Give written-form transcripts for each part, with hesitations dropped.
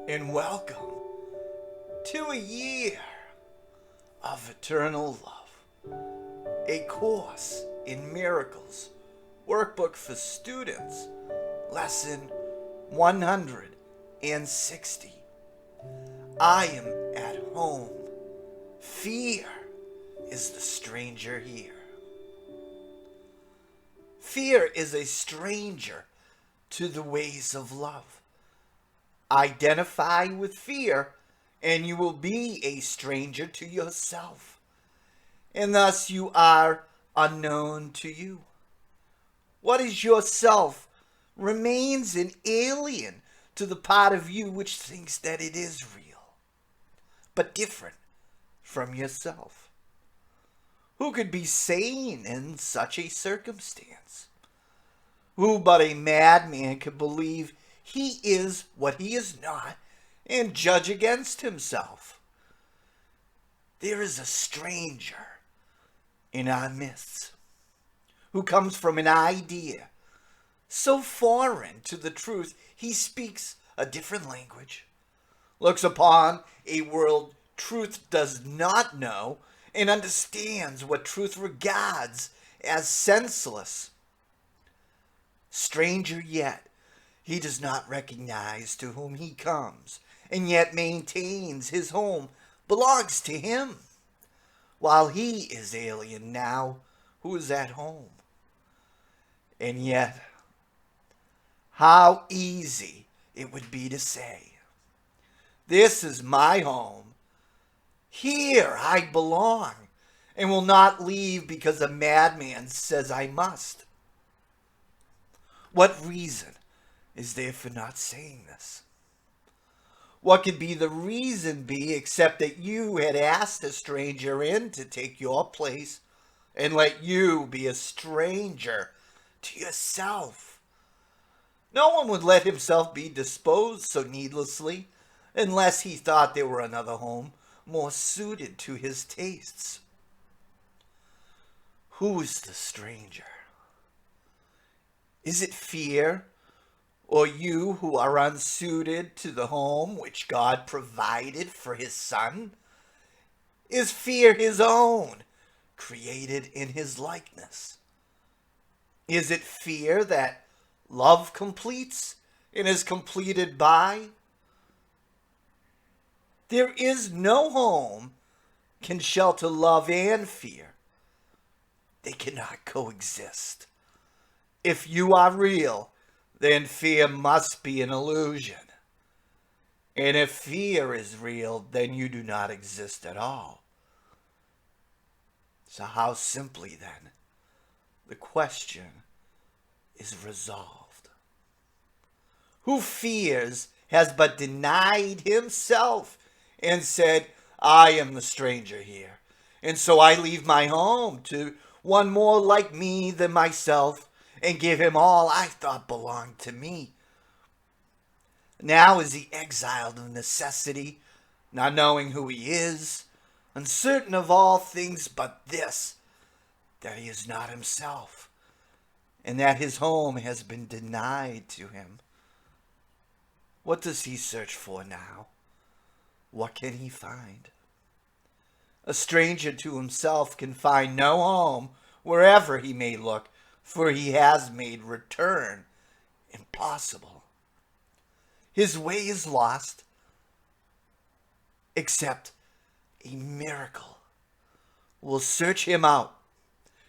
And welcome to a year of eternal love, a course in miracles, workbook for students, lesson 160. I am at home. Fear is the stranger here. Fear is a stranger to the ways of love. Identify with fear, and you will be a stranger to yourself, and thus you are unknown to you. What is yourself remains an alien to the part of you which thinks that it is real, but different from yourself. Who could be sane in such a circumstance? Who but a madman could believe he is what he is not and judge against himself? There is a stranger in our midst who comes from an idea so foreign to the truth he speaks a different language, looks upon a world truth does not know, and understands what truth regards as senseless. Stranger yet, he does not recognize to whom he comes, and yet maintains his home belongs to him, while he is alien now who is at home. And yet, how easy it would be to say, "This is my home. Here I belong, and will not leave because a madman says I must." What reason is there for not saying this? What could be the reason be except that you had asked a stranger in to take your place and let you be a stranger to yourself? No one would let himself be disposed so needlessly unless he thought there were another home more suited to his tastes. Who is the stranger? Is it fear, or you who are unsuited to the home which God provided for his Son? Is fear his own, created in his likeness? Is it fear that love completes and is completed by? There is no home can shelter love and fear. They cannot coexist. If you are real, then fear must be an illusion. And if fear is real, then you do not exist at all. So how simply then, the question is resolved. Who fears has but denied himself and said, "I am the stranger here, and so I leave my home to one more like me than myself, and give him all I thought belonged to me." Now is he exiled of necessity, not knowing who he is, uncertain of all things but this, that he is not himself, and that his home has been denied to him. What does he search for now? What can he find? A stranger to himself can find no home wherever he may look, for he has made return impossible. His way is lost, except a miracle will search him out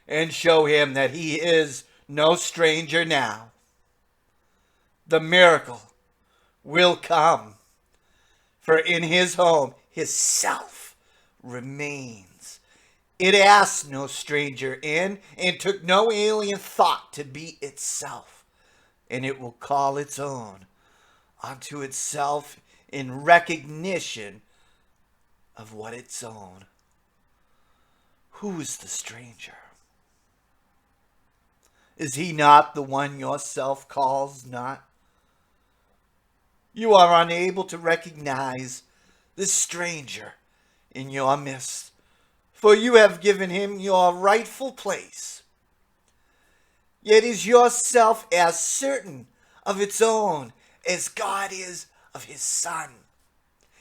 and show him that he is no stranger now. The miracle will come, for in his home his self remains. It asked no stranger in, and took no alien thought to be itself, and it will call its own unto itself in recognition of what its own. Who is the stranger? Is he not the one yourself calls not? You are unable to recognize this stranger in your midst, for you have given him your rightful place. Yet is yourself as certain of its own as God is of his Son.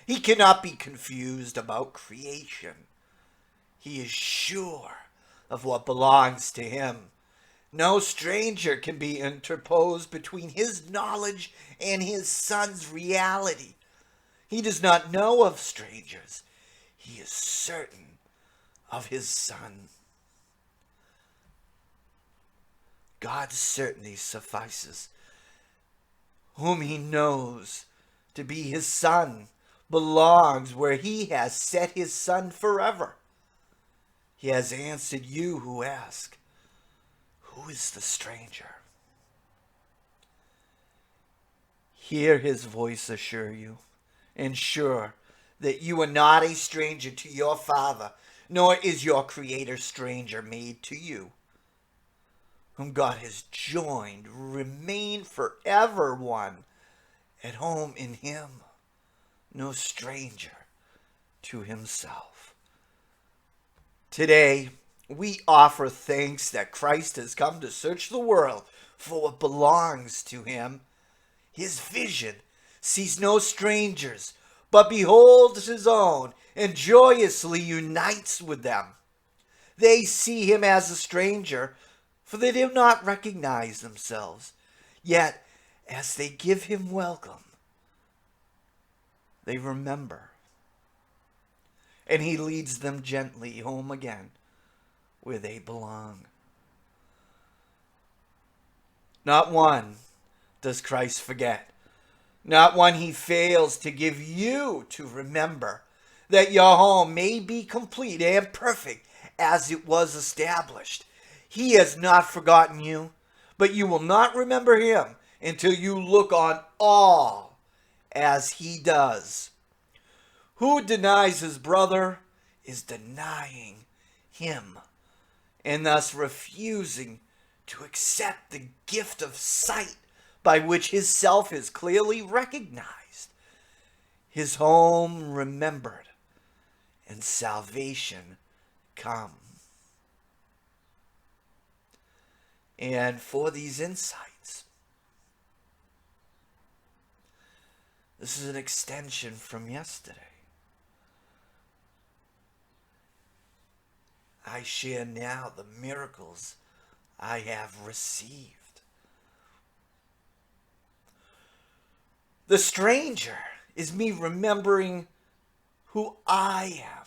He cannot be confused about creation. He is sure of what belongs to him. No stranger can be interposed between his knowledge and his Son's reality. He does not know of strangers. He is certain of his Son. God's certainty suffices. Whom he knows to be his Son belongs where he has set his Son forever. He has answered you who ask, who is the stranger? Hear his voice assure you, ensure that you are not a stranger to your Father, nor is your Creator stranger made to you. Whom God has joined, remain forever one, at home in him, no stranger to himself. Today, we offer thanks that Christ has come to search the world for what belongs to him. His vision sees no strangers, but beholds his own and joyously unites with them. They see him as a stranger, for they do not recognize themselves. Yet, as they give him welcome, they remember. And he leads them gently home again, where they belong. Not one does Christ forget. Not one he fails to give you to remember, that your home may be complete and perfect as it was established. He has not forgotten you, but you will not remember him until you look on all as he does. Who denies his brother is denying him, and thus refusing to accept the gift of sight by which his self is clearly recognized, his home remembered, and salvation come. And for these insights, this is an extension from yesterday. I share now the miracles I have received. The stranger is me remembering who I am.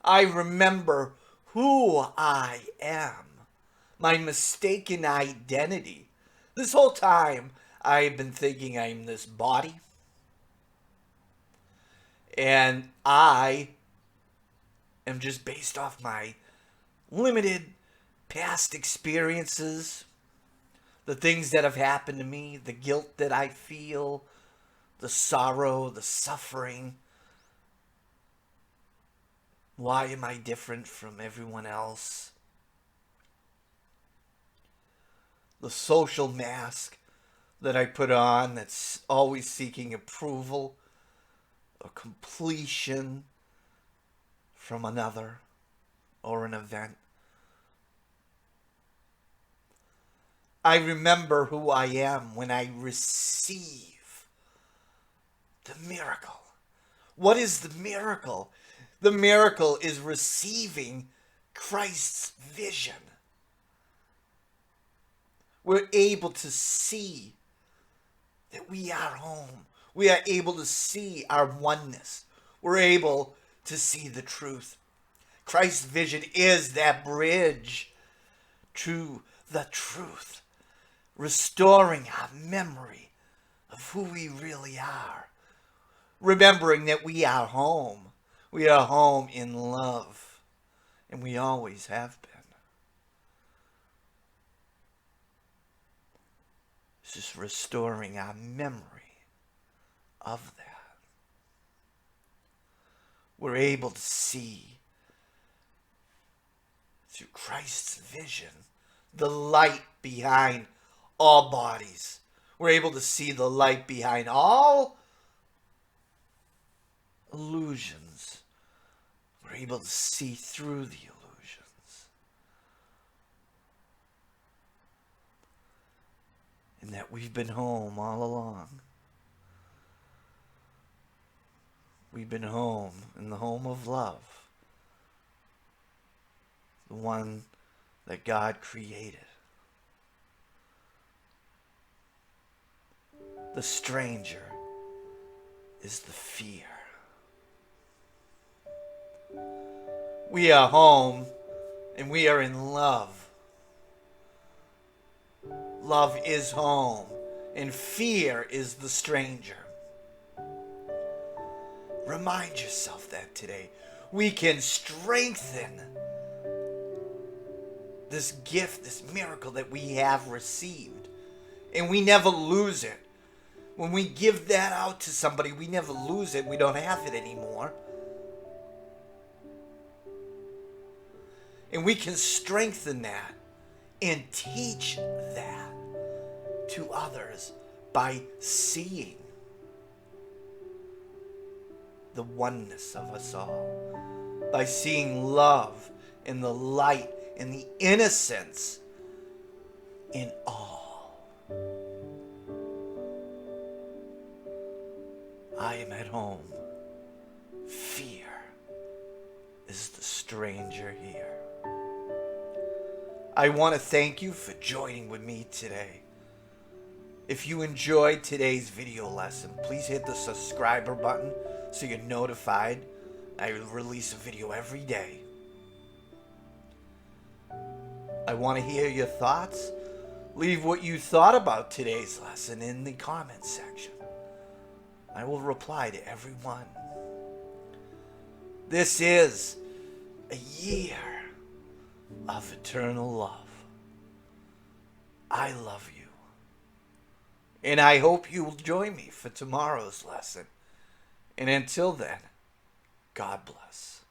I remember who I am, my mistaken identity. This whole time I've been thinking I'm this body, and I am just based off my limited past experiences, the things that have happened to me, the guilt that I feel, the sorrow, the suffering. Why am I different from everyone else? The social mask that I put on that's always seeking approval or completion from another or an event. I remember who I am when I receive the miracle. What is the miracle? The miracle is receiving Christ's vision. We're able to see that we are home. We are able to see our oneness. We're able to see the truth. Christ's vision is that bridge to the truth, restoring our memory of who we really are, remembering that we are home. We are home in love, and we always have been. It's just restoring our memory of that. We're able to see through Christ's vision the light behind all bodies. We're able to see the light behind all illusions. We're able to see through the illusions. and that we've been home all along. We've been home, in the home of love, the one that God created. The stranger is the fear. We are home and we are in love. Love is home and fear is the stranger. Remind yourself that today. We can strengthen this gift, this miracle that we have received. And we never lose it. When we give that out to somebody, we never lose it. We don't have it anymore. And we can strengthen that and teach that to others by seeing the oneness of us all. By seeing love and the light and the innocence in all. I am at home. Fear is the stranger here. I want to thank you for joining with me today. If you enjoyed today's video lesson, please hit the subscriber button so you're notified. I release a video every day. I want to hear your thoughts. Leave what you thought about today's lesson in the comments section. I will reply to everyone. This is a year of eternal love. I love you. And I hope you will join me for tomorrow's lesson. And until then, God bless.